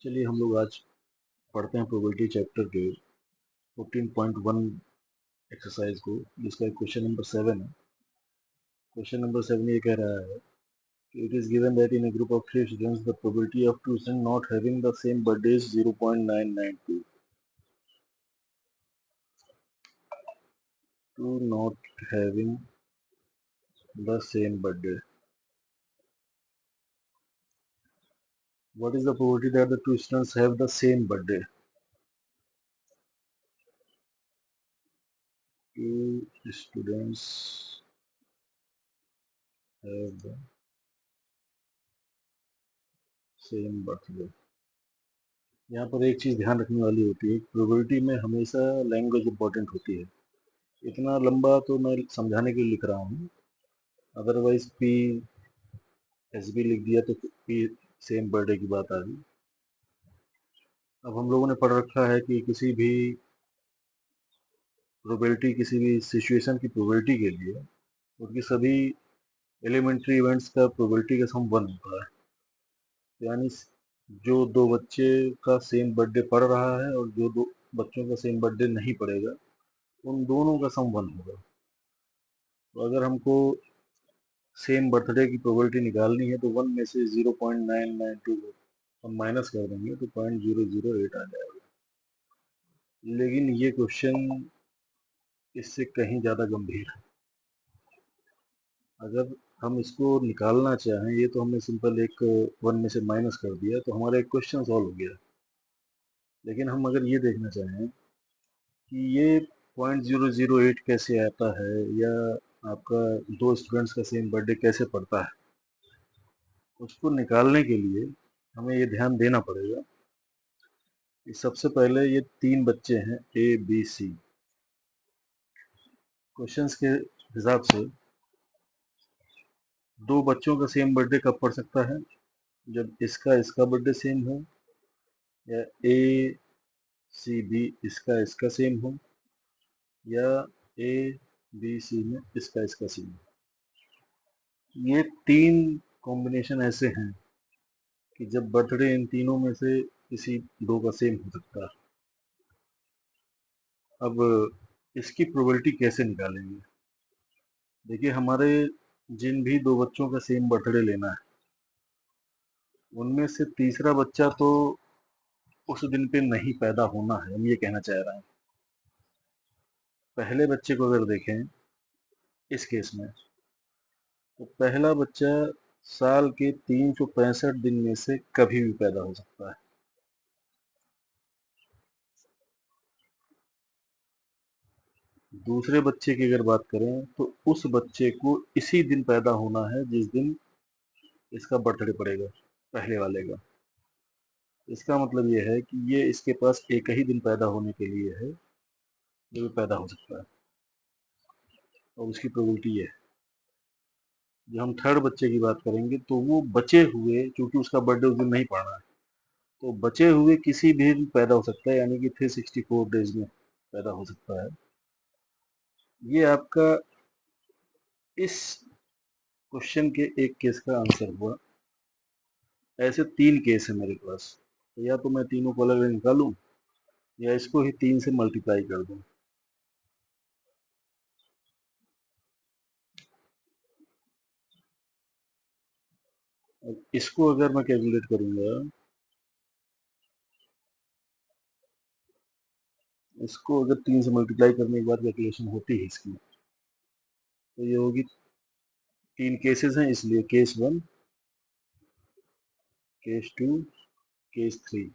चलिए हम लोग आज पढ़ते हैं प्रोबेबिलिटी चैप्टर के 14.1 एक्सरसाइज को, जिसका क्वेश्चन नंबर 7 है। क्वेश्चन नंबर 7 ये कह रहा है कि it is given that in a group of 3 students the probability of 2 students not having the same birthday is 0.992. Two not having the same birthday. What is the probability that the 2 students have the same birthday? Two students have the same birthday. यहाँ पर एक चीज़ ध्यान रखने वाली होती है, probability में हमेशा लैंग्वेज इंपॉर्टेंट होती है। इतना लंबा तो मैं समझाने के लिए लिख रहा हूँ, अदरवाइज पी एस बी लिख दिया तो पी सेम बर्थडे की बात आ गई। अब हम लोगों ने पढ़ रखा है कि किसी भी प्रोबेबिलिटी, किसी भी सिचुएशन की प्रोबेबिलिटी के लिए उनकी सभी एलिमेंट्री इवेंट्स का प्रोबेबिलिटी का सम 1 होता है। यानी जो दो बच्चे का सेम बर्थडे पड़ रहा है और जो दो बच्चों का सेम बर्थडे नहीं पड़ेगा, उन दोनों का सम 1 होगा। तो अगर हमको सेम बर्थडे की प्रोबेबिलिटी निकालनी है तो 1 में से 0.992 हम माइनस कर देंगे तो 0.008 आ जाएगा। लेकिन ये क्वेश्चन इससे कहीं ज़्यादा गंभीर है। अगर हम इसको निकालना चाहें, ये तो हमने सिंपल एक 1 में से माइनस कर दिया तो हमारा एक क्वेश्चन सॉल्व हो गया। लेकिन हम अगर ये देखना चाहें कि ये 0.008 कैसे आता है, या आपका दो स्टूडेंट्स का सेम बर्थडे कैसे पड़ता है, उसको निकालने के लिए हमें ये ध्यान देना पड़ेगा कि सबसे पहले ये 3 बच्चे हैं ए बी सी। क्वेश्चंस के हिसाब से दो बच्चों का सेम बर्थडे कब पड़ सकता है? जब इसका बर्थडे सेम हो, या ए सी बी इसका सेम हो, या ए बी सी में इसका सेम हो। ये 3 कॉम्बिनेशन ऐसे हैं कि जब बर्थडे इन तीनों में से किसी दो का सेम हो सकता है। अब इसकी प्रोबेबिलिटी कैसे निकालेंगे? देखिए, हमारे जिन भी दो बच्चों का सेम बर्थडे लेना है, उनमें से तीसरा बच्चा तो उस दिन पे नहीं पैदा होना है, हम ये कहना चाह रहे हैं। पहले बच्चे को अगर देखें इस केस में, तो पहला बच्चा साल के 365 दिन में से कभी भी पैदा हो सकता है। दूसरे बच्चे की अगर बात करें तो उस बच्चे को इसी दिन पैदा होना है जिस दिन इसका बर्थडे पड़ेगा, पहले वाले का। इसका मतलब ये है कि ये इसके पास एक ही दिन पैदा होने के लिए है जो भी पैदा हो सकता है, और उसकी प्रोबेबिलिटी ये है। जब हम थर्ड बच्चे की बात करेंगे तो वो बचे हुए, क्योंकि उसका बर्थडे उस दिन नहीं पड़ना है, तो बचे हुए किसी भी दिन पैदा हो सकता है, यानी कि 364 डेज में पैदा हो सकता है। ये आपका इस क्वेश्चन के एक केस का आंसर हुआ। ऐसे 3 केस है मेरे पास, तो या तो मैं तीनों को अलग अलग निकालूं, या इसको ही 3 से मल्टीप्लाई कर दूं। अब इसको अगर मैं कैलकुलेट करूंगा, इसको अगर 3 से मल्टीप्लाई करने के बाद कैलकुलेशन होती है इसकी, तो ये होगी, 3 केसेस हैं इसलिए केस 1, केस 2, केस 3।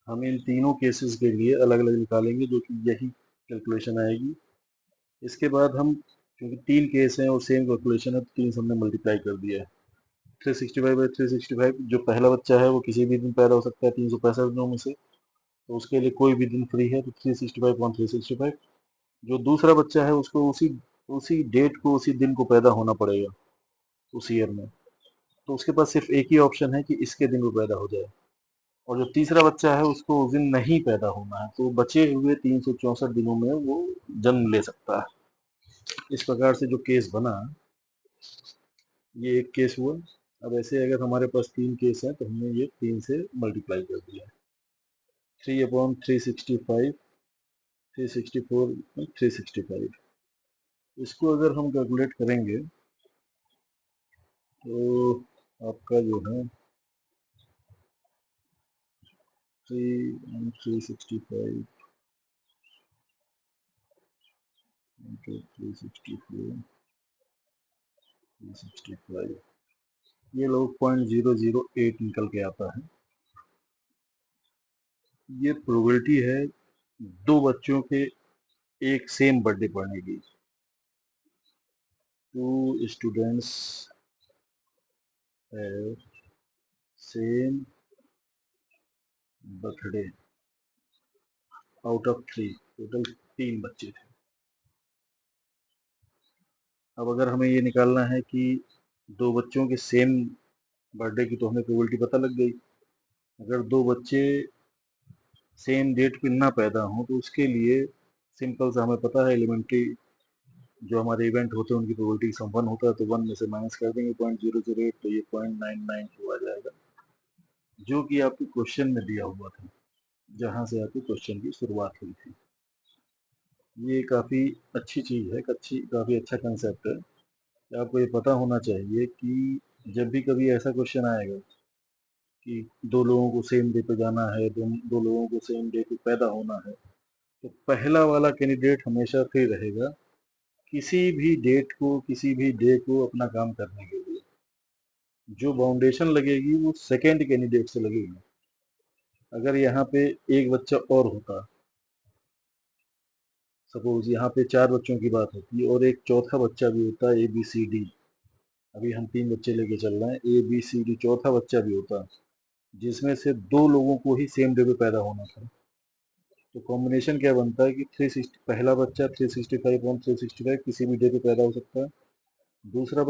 हम इन तीनों केसेस के लिए अलग अलग निकालेंगे, जो कि यही कैलकुलेशन आएगी। इसके बाद हम, क्योंकि 3 केस हैं और सेम कैलकुलेशन है, तो 3 से हमने मल्टीप्लाई कर दिया है। 365/365, जो पहला बच्चा है वो किसी भी दिन पैदा हो सकता है 365 दिनों में से, तो उसके लिए कोई भी दिन फ्री है, तो 365/365। जो दूसरा बच्चा है उसको उसी उसी डेट को, उसी दिन को पैदा होना पड़ेगा उस ईयर में, तो उसके पास सिर्फ एक ही ऑप्शन है कि इसके दिन वो पैदा हो जाए। और जो तीसरा बच्चा है उसको उस दिन नहीं पैदा होना है, तो बचे हुए 364 दिनों में वो जन्म ले सकता है। इस प्रकार से जो केस बना, ये एक केस हुआ। अब ऐसे अगर हमारे पास 3 केस हैं तो हमने ये 3 से मल्टीप्लाई कर दिया। 3/365, 364, 365। इसको अगर हम कैलकुलेट करेंगे तो आपका जो है 3/365 इंटू 364, 365, ये लोग 0.008 निकल के आता है। ये प्रोबेबिलिटी है 2 बच्चों के एक सेम बर्थडे पढ़ने की। 2 students have same birthday out of 3, total 3 बच्चे थे। अब अगर हमें ये निकालना है कि 2 बच्चों के सेम बर्थडे की, तो हमें प्रोबेबिलिटी पता लग गई। अगर 2 बच्चे सेम डेट पे ना पैदा हों तो उसके लिए सिंपल सा हमें पता है, एलिमेंट्री जो हमारे इवेंट होते हैं उनकी प्रोबेबिलिटी सम 1 होता है, तो 1 में से माइनस कर देंगे 0.008, तो ये 0.992 आ जाएगा, जो कि आपके क्वेश्चन में दिया हुआ था, जहां से आपके क्वेश्चन की शुरुआत हुई थी। ये काफ़ी अच्छी चीज़ है, काफ़ी अच्छा कंसेप्ट है। आपको ये पता होना चाहिए कि जब भी कभी ऐसा क्वेश्चन आएगा कि 2 लोगों को सेम डे पे जाना है, 2 लोगों को सेम डे पे पैदा होना है, तो पहला वाला कैंडिडेट हमेशा फ्री रहेगा किसी भी डेट को, किसी भी डे को अपना काम करने के लिए। जो बाउंडेशन लगेगी वो सेकेंड कैंडिडेट से लगेगी। अगर यहाँ पे एक बच्चा और होता, सपोज यहाँ पे 4 बच्चों की बात होती है और एक चौथा बच्चा भी होता है, ABCD, अभी हम 3 बच्चे लेके चल रहे हैं, ABCD चौथा बच्चा भी होता, जिसमें से 2 लोगों को ही सेम डे पे पैदा होना था, तो कॉम्बिनेशन क्या बनता है कि 360, पहला बच्चा 365 और 365 किसी भी डे पे पैदा हो सकता है, दूसरा